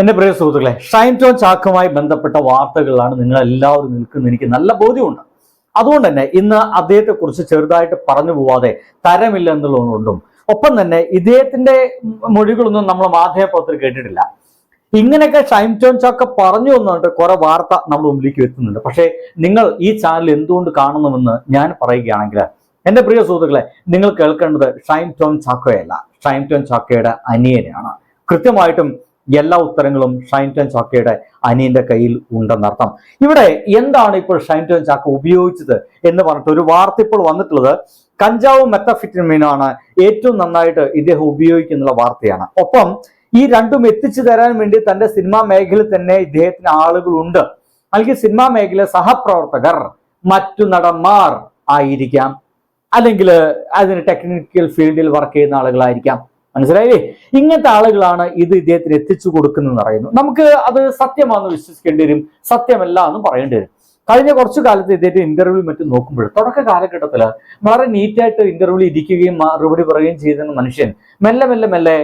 എന്റെ പ്രിയ സുഹൃത്തുക്കളെ, ഷൈൻ ടോം ചാക്കോയുമായി ബന്ധപ്പെട്ട വാർത്തകളിലാണ് നിങ്ങൾ എല്ലാവരും നിൽക്കുന്നത്. എനിക്ക് നല്ല ബോധ്യമുണ്ട്. അതുകൊണ്ട് തന്നെ ഇന്ന് അദ്ദേഹത്തെ കുറിച്ച് ചെറുതായിട്ട് പറഞ്ഞു പോവാതെ തരമില്ല എന്നുള്ളതുകൊണ്ടും, ഒപ്പം തന്നെ ഇദ്ദേഹത്തിന്റെ മൊഴികളൊന്നും നമ്മൾ മാധ്യമപത്രത്തിൽ കേട്ടിട്ടില്ല. ഇങ്ങനെയൊക്കെ ഷൈൻ ടോം ചാക്കോ പറഞ്ഞു എന്നുകൊണ്ട് കുറെ വാർത്ത നമ്മൾ മുമ്പിലേക്ക് എത്തുന്നുണ്ട്. പക്ഷേ നിങ്ങൾ ഈ ചാനൽ എന്തുകൊണ്ട് കാണുന്നുവെന്ന് ഞാൻ പറയുകയാണെങ്കിൽ, എന്റെ പ്രിയ സുഹൃത്തുക്കളെ, നിങ്ങൾ കേൾക്കേണ്ടത് ഷൈൻ ടോം ചാക്കോയല്ല, ഷൈൻ ടോം ചാക്കോയുടെ അനിയനെയാണ്. കൃത്യമായിട്ടും എല്ലാ ഉത്തരങ്ങളും ഷൈൻ ടോം ചാക്കോയുടെ അനിയന്റെ കയ്യിൽ ഉണ്ടെന്നർത്ഥം. ഇവിടെ എന്താണ് ഇപ്പോൾ ഷൈൻ ടോം ചാക്കോ ഉപയോഗിച്ചത് എന്ന് പറഞ്ഞിട്ട് ഒരു വാർത്ത ഇപ്പോൾ വന്നിട്ടുള്ളത്, കഞ്ചാവും മെത്തഫെറ്റമിനുമാണ് ഏറ്റവും നന്നായിട്ട് ഇദ്ദേഹം ഉപയോഗിക്കുന്നുള്ള വാർത്തയാണ്. ഒപ്പം ഈ രണ്ടും എത്തിച്ചു തരാൻ വേണ്ടി തന്റെ സിനിമാ മേഖലയിൽ തന്നെ ഇദ്ദേഹത്തിന് ആളുകളുണ്ട്. അല്ലെങ്കിൽ സിനിമാ മേഖല സഹപ്രവർത്തകർ മറ്റു നടന്മാർ ആയിരിക്കാം, അല്ലെങ്കിൽ അതിന് ടെക്നിക്കൽ ഫീൽഡിൽ വർക്ക് ചെയ്യുന്ന ആളുകളായിരിക്കാം. മനസ്സിലായില്ലേ? ഇങ്ങനത്തെ ആളുകളാണ് ഇത് ഇദ്ദേഹത്തിന് എത്തിച്ചു കൊടുക്കുന്നതെന്ന് പറയുന്നു. നമുക്ക് അത് സത്യമാണെന്ന് വിശ്വസിക്കേണ്ടി വരും, സത്യമല്ല എന്ന് പറയേണ്ടി വരും. കഴിഞ്ഞ കുറച്ചു കാലത്ത് ഇദ്ദേഹത്തെ ഇന്റർവ്യൂ മറ്റും നോക്കുമ്പോൾ തുടക്ക കാലഘട്ടത്തിൽ വളരെ നീറ്റായിട്ട് ഇന്റർവ്യൂ ഇരിക്കുകയും മറുപടി പറയുകയും ചെയ്തിരുന്ന മനുഷ്യൻ മെല്ലെ മെല്ലെ മെല്ലെ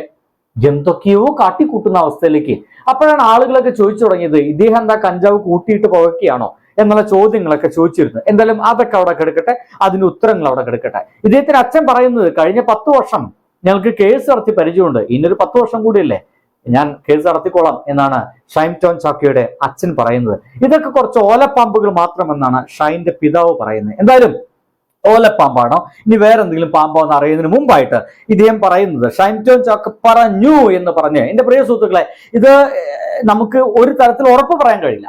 എന്തൊക്കെയോ കാട്ടിക്കൂട്ടുന്ന അവസ്ഥയിലേക്ക്. അപ്പോഴാണ് ആളുകളൊക്കെ ചോദിച്ചു തുടങ്ങിയത്, ഇദ്ദേഹം എന്താ കഞ്ചാവ് കൂട്ടിയിട്ട് പുകയ്ക്കുകയാണോ എന്നുള്ള ചോദ്യങ്ങളൊക്കെ ചോദിച്ചിരുന്നു. എന്തായാലും അതൊക്കെ അവിടെ കിടക്കട്ടെ, അതിന്റെ ഉത്തരങ്ങൾ അവിടെ കിടക്കട്ടെ. ഇദ്ദേഹത്തിന്റെ അച്ഛൻ പറയുന്നത്, കഴിഞ്ഞ 10 വർഷം ഞങ്ങൾക്ക് കേസ് നടത്തി പരിചയമുണ്ട്, ഇന്നൊരു 10 വർഷം കൂടിയല്ലേ ഞാൻ കേസ് നടത്തിക്കോളാം എന്നാണ് ഷൈൻ ടോം ചാക്കോയുടെ അച്ഛൻ പറയുന്നത്. ഇതൊക്കെ കുറച്ച് ഓലപ്പാമ്പുകൾ മാത്രമെന്നാണ് ഷൈന്റെ പിതാവ് പറയുന്നത്. എന്തായാലും ഓലപ്പാമ്പാണോ ഇനി വേറെ എന്തെങ്കിലും പാമ്പോ എന്ന് അറിയുന്നതിന് മുമ്പായിട്ട് ഇദ്ദേഹം പറയുന്നത്, ഷൈൻ ടോം ചാക്കോ പറഞ്ഞു എന്ന് പറഞ്ഞ്, എന്റെ പ്രിയ സുഹൃത്തുക്കളെ, ഇത് നമുക്ക് ഒരു തരത്തിൽ ഉറപ്പ് പറയാൻ കഴിയില്ല.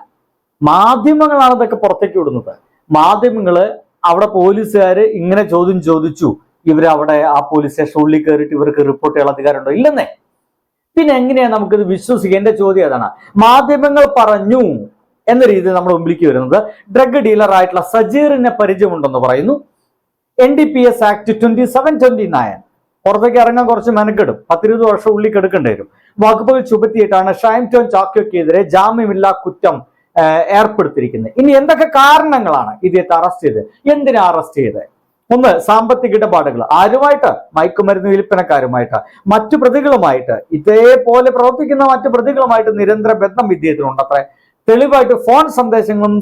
മാധ്യമങ്ങളാണ് ഇതൊക്കെ പുറത്തേക്ക് വിടുന്നത്. മാധ്യമങ്ങള് അവിടെ പോലീസുകാര് ഇങ്ങനെ ചോദ്യം ചോദിച്ചു, ഇവരവിടെ ആ പോലീസ് സ്റ്റേഷൻ ഉള്ളിൽ കയറിയിട്ട് ഇവർക്ക് റിപ്പോർട്ട് ചെയ്യാൻ അധികാരമുണ്ടോ? ഇല്ലെന്നേ. പിന്നെ എങ്ങനെയാ നമുക്കിത് വിശ്വസിക്കുക? എന്റെ ചോദ്യം അതാണ്. മാധ്യമങ്ങൾ പറഞ്ഞു എന്ന രീതിയിൽ നമ്മൾ മുമ്പിലേക്ക് വരുന്നത്, ഡ്രഗ് ഡീലർ ആയിട്ടുള്ള സജീറിനെ പരിചയമുണ്ടെന്ന് പറയുന്നു. NDPS ആക്ട് 2729 പുറത്തേക്ക് ഇറങ്ങാൻ കുറച്ച് മെനക്കെടും, 10-20 വർഷം ഉള്ളിൽ കെടുക്കേണ്ടി വരും. വകുപ്പുകൾ ചുമത്തിയിട്ടാണ് ഷൈൻ ടോം ചാക്കോയ്ക്കെതിരെ ജാമ്യമില്ലാ കുറ്റം ഏർപ്പെടുത്തിയിരിക്കുന്നത്. ഇനി എന്തൊക്കെ കാരണങ്ങളാണ് ഇദ്ദേഹത്തെ അറസ്റ്റ് ചെയ്തത്? എന്തിനാ അറസ്റ്റ് ചെയ്തത്? ഒന്ന്, സാമ്പത്തിക ഇടപാടുകൾ. ആരുമായിട്ട്? മയക്കുമരുന്ന് വിൽപ്പനക്കാരുമായിട്ട്, മറ്റു പ്രതികളുമായിട്ട്, ഇതേപോലെ പ്രവർത്തിക്കുന്ന മറ്റു പ്രതികളുമായിട്ട് നിരന്തര ബന്ധം ഇദ്ദേഹത്തിനുണ്ടത്രേ. തെളിവായിട്ട് ഫോൺ സന്ദേശങ്ങളും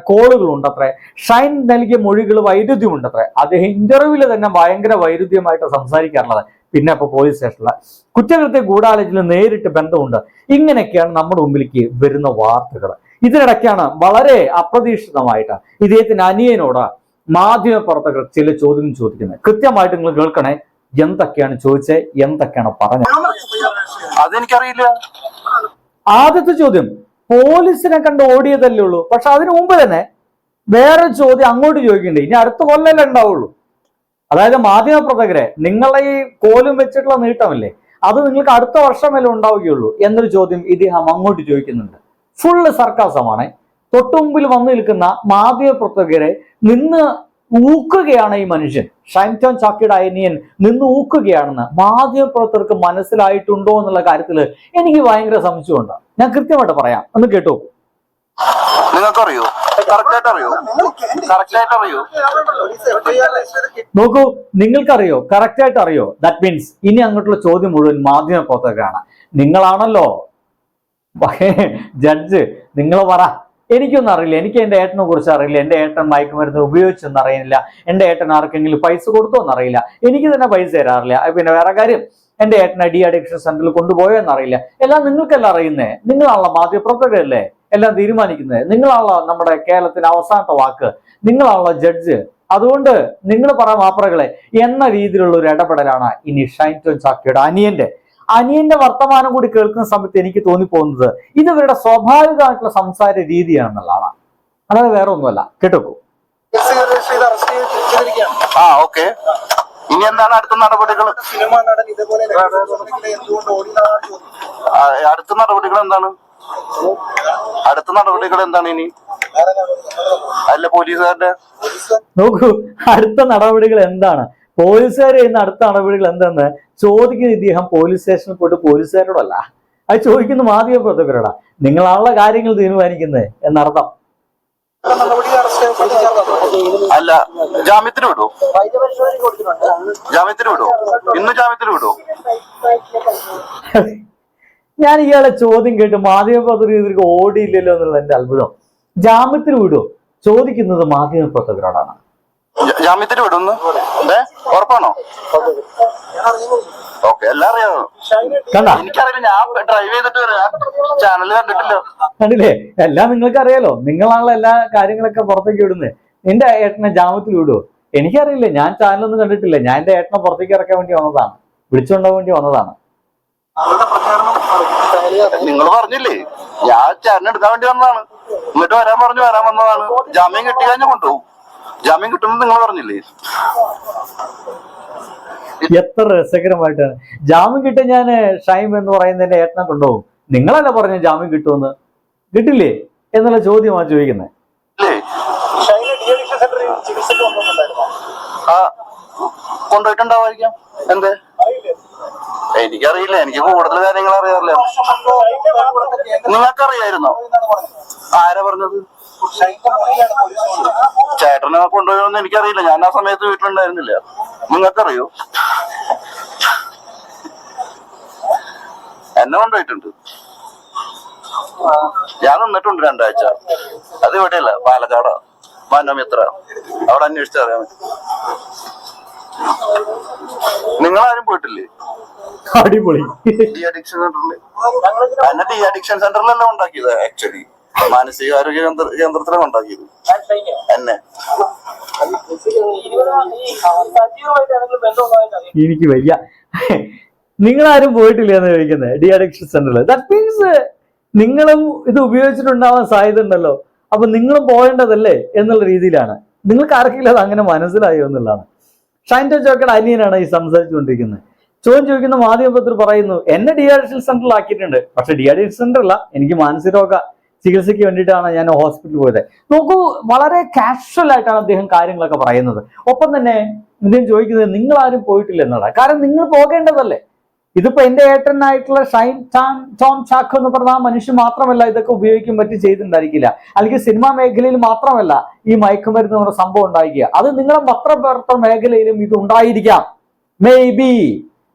കോളുകളും ഉണ്ടത്രേ. ഷൈൻ നൽകിയ മൊഴികൾ വൈരുദ്ധ്യമുണ്ടത്രേ. അദ്ദേഹം ഇന്റർവ്യൂവിൽ തന്നെ ഭയങ്കര വൈരുദ്ധ്യമായിട്ട് സംസാരിക്കാറുള്ളത്. പിന്നെ അപ്പൊ പോലീസ് സ്റ്റേഷനിലെ കുറ്റകൃത്യ ഗൂഢാലോചനയിൽ നേരിട്ട് ബന്ധമുണ്ട്. ഇങ്ങനെയൊക്കെയാണ് നമ്മുടെ മുമ്പിലേക്ക് വരുന്ന വാർത്തകൾ. ഇതിനിടയ്ക്കാണ് വളരെ അപ്രതീക്ഷിതമായിട്ട് ഇദ്ദേഹത്തിന്റെ അനിയനോട് മാധ്യമപ്രവർത്തകർ ചില ചോദ്യം ചോദിക്കുന്നത്. കൃത്യമായിട്ട് നിങ്ങൾ കേൾക്കണേ, എന്തൊക്കെയാണ് ചോദിച്ചത്, എന്തൊക്കെയാണ് പറഞ്ഞത്. അതെനിക്കറിയില്ല. ആദ്യത്തെ ചോദ്യം, പോലീസിനെ കണ്ട് ഓടിയതല്ലേ ഉള്ളൂ, പക്ഷെ അതിനു മുമ്പ് തന്നെ വേറെ ചോദ്യം അങ്ങോട്ട് ചോദിക്കണ്ടേ, ഇനി അടുത്ത കൊല്ലല്ലേ ഉണ്ടാവുള്ളൂ. അതായത് മാധ്യമപ്രവർത്തകരെ, നിങ്ങളെ ഈ കോലും വെച്ചിട്ടുള്ള നീട്ടമല്ലേ, അത് നിങ്ങൾക്ക് അടുത്ത വർഷമല്ലേ ഉണ്ടാവുകയുള്ളൂ എന്നൊരു ചോദ്യം ഇദ്ദേഹം അങ്ങോട്ട് ചോദിക്കുന്നുണ്ട്. ഫുള്ള് സർക്കാസമാണ്. തൊട്ടുമുമ്പിൽ വന്നു നിൽക്കുന്ന മാധ്യമപ്രവർത്തകരെ നിന്ന് ഊക്കുകയാണ് ഈ മനുഷ്യൻ. ഷൈൻ ടോം ചാക്കോയുടെ അനിയൻ നിന്ന് ഊക്കുകയാണെന്ന് മാധ്യമപ്രവർത്തകർക്ക് മനസ്സിലായിട്ടുണ്ടോ എന്നുള്ള കാര്യത്തിൽ എനിക്ക് ഭയങ്കര സംശയമുണ്ട്. ഞാൻ കൃത്യമായിട്ട് പറയാം, ഒന്ന് കേട്ടോ. നിങ്ങൾക്കറിയോ? നോക്കൂ, നിങ്ങൾക്കറിയോ, കറക്റ്റായിട്ട് അറിയോ? ദാറ്റ് മീൻസ് ഇനി അങ്ങോട്ടുള്ള ചോദ്യം മുഴുവൻ മാധ്യമപ്രവർത്തകരാണ്. നിങ്ങളാണല്ലോ ജഡ്ജ്, നിങ്ങൾ പറ. എനിക്കൊന്നും അറിയില്ല, എനിക്ക് എൻ്റെ ഏട്ടനെ കുറിച്ച് അറിയില്ല. എൻ്റെ ഏട്ടൻ മയക്കുമരുന്ന് ഉപയോഗിച്ചെന്ന് അറിയില്ല, എൻ്റെ ഏട്ടൻ ആർക്കെങ്കിലും പൈസ കൊടുത്തോ എന്നറിയില്ല, എനിക്ക് തന്നെ പൈസ തരാറില്ല. പിന്നെ വേറെ കാര്യം, എൻ്റെ ഏട്ടനെ അഡിക്ഷൻ സെന്ററിൽ കൊണ്ടുപോയോ എന്നറിയില്ല. എല്ലാം നിങ്ങൾക്കെല്ലാം അറിയുന്നേ. നിങ്ങളാണല്ലോ മാധ്യമപ്രവർത്തകരല്ലേ എല്ലാം തീരുമാനിക്കുന്നത്. നിങ്ങളാണല്ലോ നമ്മുടെ കേരളത്തിന്റെ അവസാനത്തെ വാക്ക്, നിങ്ങളാണല്ലോ ജഡ്ജ്. അതുകൊണ്ട് നിങ്ങൾ പറ മാപ്രകളെ എന്ന രീതിയിലുള്ള ഒരു ഇടപെടലാണ് ഇനി ഷൈൻ ടോം ചാക്കോയുടെ അനിയന്റെ വർത്തമാനം കൂടി കേൾക്കുന്ന സമയത്ത് എനിക്ക് തോന്നിപ്പോകുന്നത് ഇത് ഇവരുടെ സ്വാഭാവികമായിട്ടുള്ള സംസാര രീതിയാണെന്നുള്ളതാണ്. അതായത് വേറെ ഒന്നുമല്ല. കേട്ടോ. ഓക്കെ, ഇനി എന്താണ് അടുത്ത നടപടികൾ? അടുത്ത നടപടികൾ എന്താണ് ഇനി? അല്ല, പോലീസുകാരുടെ നോക്കൂ, അടുത്ത നടപടികൾ എന്താണ്, പോലീസുകാർ ചെയ്യുന്ന അടുത്ത നടപടികൾ എന്താന്ന് ചോദിക്കുന്ന ഇദ്ദേഹം പോലീസ് സ്റ്റേഷനിൽ പോയിട്ട് പോലീസുകാരോടല്ല, അത് ചോദിക്കുന്ന മാധ്യമപ്രവർത്തകരോടാ. നിങ്ങളാണുള്ള കാര്യങ്ങൾ തീരുമാനിക്കുന്നത് എന്നർത്ഥം. അല്ല, ജാമ്യത്തിന് വിടൂ? ഇന്ന് ജാമ്യത്തിന് വിടൂ? ഞാൻ ഇയാളെ ചോദ്യം കേട്ട് മാധ്യമപ്രവർത്തകർക്ക് ഓടിയില്ലല്ലോ എന്നുള്ള എന്റെ അത്ഭുതം. ജാമ്യത്തിൽ വിടുവോ ചോദിക്കുന്നത് മാധ്യമപ്രവർത്തകരോടാണ്. ജാമ്യത്തിൽ വിടുന്നു ഉറപ്പാണോ? ഓക്കെ, എല്ലാം അറിയാമോ? കണ്ട എനിക്കറിയില്ല, ഞാൻ ഡ്രൈവ് ചെയ്തിട്ട് ചാനൽ കണ്ടിട്ടില്ല. കണ്ടില്ലേ, എല്ലാം നിങ്ങൾക്ക് അറിയാലോ. നിങ്ങളാണല്ലോ എല്ലാ കാര്യങ്ങളൊക്കെ പുറത്തേക്ക് വിടുന്നത്. നിന്റെ ഏട്ടനെ ജാമ്യത്തിൽ വിടുവോ? എനിക്കറിയില്ല, ഞാൻ ചാനലൊന്നും കണ്ടിട്ടില്ല. ഞാൻ എന്റെ ഏട്ടനെ പുറത്തേക്ക് ഇറക്കാൻ വേണ്ടി വന്നതാണ്, വിളിച്ചുകൊണ്ടാൻ വേണ്ടി വന്നതാണ്. നിങ്ങൾ പറഞ്ഞില്ലേ ഞാൻ ചാനൽ എടുക്കാൻ വേണ്ടി വന്നതാണ്, എന്നിട്ട് വരാൻ പറഞ്ഞു വരാൻ വന്നതാണ്. ജാമ്യം കിട്ടി കഴിഞ്ഞാൽ കൊണ്ടുപോകും. ജാമ്യം കിട്ടുമെന്ന് നിങ്ങൾ പറഞ്ഞില്ലേ? എത്ര രസകരമായിട്ടാണ്. ജാമ്യം കിട്ടാൻ ഞാൻ ഷൈം എന്ന് പറയുന്നതിന്റെ ഏട്ടനെ കൊണ്ടുപോകും. നിങ്ങളല്ല പറഞ്ഞ ജാമ്യം കിട്ടുമെന്ന്, കിട്ടില്ലേ എന്നുള്ള ചോദ്യമാണ് ചോദിക്കുന്നത്. കൊണ്ടുപോയിട്ടുണ്ടാവായിരിക്കാം. എന്തേ എനിക്കറിയില്ല, എനിക്ക് കൂടുതൽ കാര്യങ്ങൾ അറിയാറില്ല. നിങ്ങൾക്കറിയായിരുന്നോ? ആരാ പറഞ്ഞത്? ചേട്ടനെ കൊണ്ടുപോയെന്ന് എനിക്കറിയില്ല, ഞാൻ ആ സമയത്ത് വീട്ടിലുണ്ടായിരുന്നില്ല. നിങ്ങൾക്കറിയോ? എന്നെ കൊണ്ടുപോയിട്ടുണ്ട്, ഞാൻ നിന്നിട്ടുണ്ട് 2 ആഴ്ച. അത് ഇവിടെയല്ല, പാലക്കാടാ, മനോമിത്ര. അവിടെ അന്വേഷിച്ചറിയാൻ പറ്റും. നിങ്ങളാരും പോയിട്ടില്ലേ? അടിപൊളി. ഡി അഡിക്ഷൻ സെന്ററിൽ എന്നെ ഡി അഡിക്ഷൻ സെന്ററിലല്ല ഉണ്ടാക്കിയത്. ആക്ച്വലി മാനസികാരോഗ്യ കേന്ദ്രത്തിലാണ് ഉണ്ടാക്കിയത് എന്നെ. എനിക്ക് വയ്യ. നിങ്ങളാരും പോയിട്ടില്ല എന്ന് ചോദിക്കുന്നത് ഡി അഡിക്ഷൻ സെന്ററിൽ. ദാറ്റ് മീൻസ് നിങ്ങളും ഇത് ഉപയോഗിച്ചിട്ടുണ്ടാവാൻ സാധ്യത ഉണ്ടല്ലോ. അപ്പൊ നിങ്ങളും പോകേണ്ടതല്ലേ എന്നുള്ള രീതിയിലാണ്. നിങ്ങൾക്ക് ആർക്കെങ്കിലും അത് അങ്ങനെ മനസ്സിലായോ എന്നുള്ളതാണ്. ഷൈൻ ടോം ചാക്കോയുടെ അനിയനാണ് ഈ സംസാരിച്ചുകൊണ്ടിരിക്കുന്നത്. ചോദ്യം ചോദിക്കുന്ന മാധ്യമപത്രത്തിൽ പറയുന്നു, എന്നെ ഡി അഡിക്ഷൻ സെന്ററിൽ ആക്കിയിട്ടുണ്ട്. പക്ഷെ ഡി അഡിക്ഷൻ സെന്റർ അല്ല, എനിക്ക് മാനസികരോഗ ചികിത്സയ്ക്ക് വേണ്ടിയിട്ടാണ് ഞാൻ ഹോസ്പിറ്റലിൽ പോയത്. നോക്കൂ, വളരെ കാഷ്വൽ ആയിട്ടാണ് അദ്ദേഹം കാര്യങ്ങളൊക്കെ പറയുന്നത്. ഒപ്പം തന്നെ അദ്ദേഹം ചോദിക്കുന്നത് നിങ്ങൾ ആരും പോയിട്ടില്ല എന്നതാണ്. കാരണം നിങ്ങൾ പോകേണ്ടതല്ലേ. ഇതിപ്പോ എന്റെ ഏട്ടനായിട്ടുള്ള ഷൈൻ ടോം ചാക്കോ എന്ന് പറഞ്ഞ ആ മനുഷ്യൻ മാത്രമല്ല ഇതൊക്കെ ഉപയോഗിക്കാൻ പറ്റി ചെയ്തിട്ടുണ്ടായിരിക്കില്ല. അല്ലെങ്കിൽ സിനിമാ മേഖലയിൽ മാത്രമല്ല ഈ മയക്കുമരുന്ന് എന്ന സംഭവം ഉണ്ടായിരിക്കുക. അത് നിങ്ങളുടെ പത്രപ്രവർത്തന മേഖലയിലും ഇത് ഉണ്ടായിരിക്കാം. മേ ബി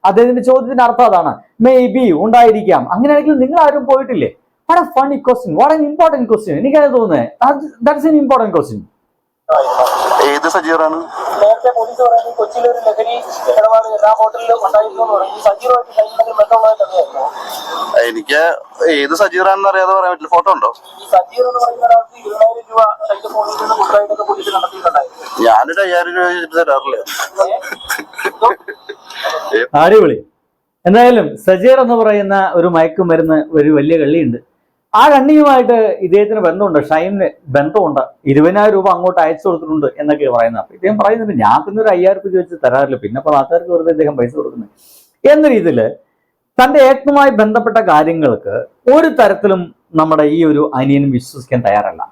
അദ്ദേഹത്തിന്റെ ചോദ്യത്തിന്റെ അർത്ഥം അതാണ്. മേ ബി ഉണ്ടായിരിക്കാം. അങ്ങനെയാണെങ്കിൽ നിങ്ങൾ ആരും പോയിട്ടില്ലേ? What A funny question, what N important question. എനിക്കത് തോന്നുന്നത് ദാറ്റ്സ് എൻ ഇമ്പോർട്ടന്റ് ക്വസ്റ്റ്യൻ. ഏത് സജീറാണ്? നേരത്തെ പോലീസ് പറയുന്നത് കൊച്ചിയിൽ ഒരു ലഹരി ഇടപാട് എല്ലാ ഹോട്ടലിലും ഉണ്ടായിരുന്നു എന്ന് പറയും. ഈ സജീറുമായിട്ട് എന്തെങ്കിലും ബന്ധമുള്ളതായിട്ട് അറിയാമോ? എനിക്ക് ഏത് സജീറാണെന്ന് അറിയാതെ പറയാൻ പറ്റില്ല. ഫോട്ടോ ഉണ്ടോ? ഈ സജീർ എന്ന് പറയുന്ന ഒരാൾക്ക് 20,000 രൂപ ഷൈൻ്റെ ഫോണിൽ നിന്ന് കൊടുത്തായിട്ടൊക്കെ പോലീസ് കണ്ടെത്തിയിട്ടുണ്ടായിരുന്നു. ഞാനൊരു 5,000 രൂപ വെച്ചിട്ട് തരാറില്ല. അടിപൊളി. എന്തായാലും സജീർ എന്ന് പറയുന്ന ഒരു മയക്കുമരുന്ന് ഒരു വലിയ കള്ളിയുണ്ട്. ആ കണ്ണിയുമായിട്ട് ഇദ്ദേഹത്തിന് ബന്ധമുണ്ട്, ഷൈനിന് ബന്ധമുണ്ട്. 20,000 രൂപ അങ്ങോട്ട് അയച്ചു കൊടുത്തിട്ടുണ്ട് എന്നൊക്കെ പറയുന്നത്. അപ്പൊ ഇദ്ദേഹം പറയുന്നുണ്ട്, ഞാൻ പിന്നെ ഒരു 5,000 രൂപ ചോദിച്ച് തരാറില്ല, പിന്നെ അപ്പൊ നാട്ടുകാർക്ക് വെറുതെ ഇദ്ദേഹം പൈസ കൊടുക്കുന്നത് എന്ന രീതിയിൽ തന്റെ ഏട്ടനുമായി ബന്ധപ്പെട്ട കാര്യങ്ങൾക്ക് ഒരു തരത്തിലും നമ്മുടെ ഈ ഒരു അനിയനും വിശ്വസിക്കാൻ തയ്യാറല്ല.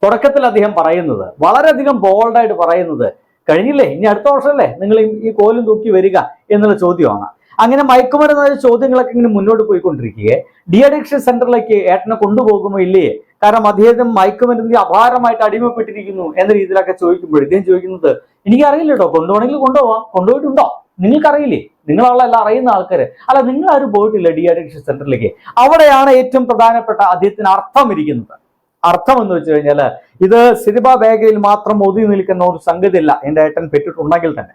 തുടക്കത്തിൽ അദ്ദേഹം പറയുന്നത് വളരെയധികം ബോൾഡായിട്ട് പറയുന്നത്, കഴിഞ്ഞില്ലേ, ഇനി അടുത്ത വർഷമല്ലേ നിങ്ങൾ ഈ കോലും തൂക്കി വരിക എന്നുള്ള ചോദ്യമാണ്. അങ്ങനെ മയക്കുമരുന്ന ചോദ്യങ്ങളൊക്കെ ഇങ്ങനെ മുന്നോട്ട് പോയിക്കൊണ്ടിരിക്കുകയെ ഡി അഡിക്ഷൻ സെന്ററിലേക്ക് ഏട്ടനെ കൊണ്ടുപോകുമോ ഇല്ലേ, കാരണം അദ്ദേഹം മയക്കുമരുന്നിന് അപാരമായിട്ട് അടിമപ്പെട്ടിരിക്കുന്നു എന്ന രീതിയിലൊക്കെ ചോദിക്കുമ്പോൾ ഇദ്ദേഹം ചോദിക്കുന്നത്, എനിക്കറിയില്ല കേട്ടോ, കൊണ്ടുപോകണമെങ്കിൽ കൊണ്ടുപോവാം, കൊണ്ടുപോയിട്ടുണ്ടോ നിങ്ങൾക്കറിയില്ലേ, നിങ്ങളാണല്ലോ എല്ലാം അറിയുന്ന ആൾക്കാർ. അല്ല, നിങ്ങൾ ആരും പോയിട്ടില്ല ഡി അഡിക്ഷൻ സെന്ററിലേക്ക്. അവിടെയാണ് ഏറ്റവും പ്രധാനപ്പെട്ട അദ്ദേഹത്തിന് അർത്ഥം ഇരിക്കുന്നത്. അർത്ഥം എന്ന് വെച്ച് കഴിഞ്ഞാൽ ഇത് സിനിമാ മേഖലയിൽ മാത്രം ഒതുങ്ങി നിൽക്കുന്ന ഒരു സംഗതിയല്ല. എന്റെ ഏട്ടൻ പെട്ടിട്ടുണ്ടെങ്കിൽ തന്നെ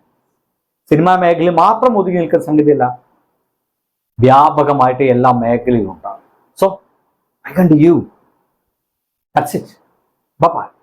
സിനിമാ മേഖലയിൽ മാത്രം ഒതുങ്ങി നിൽക്കുന്ന സംഗതിയല്ല, വ്യാപകമായിട്ട് എല്ലാ മേഖലയിലും ഉണ്ടാകും. സോ ഐ കണ്ട് യു. That's it. ബൈ.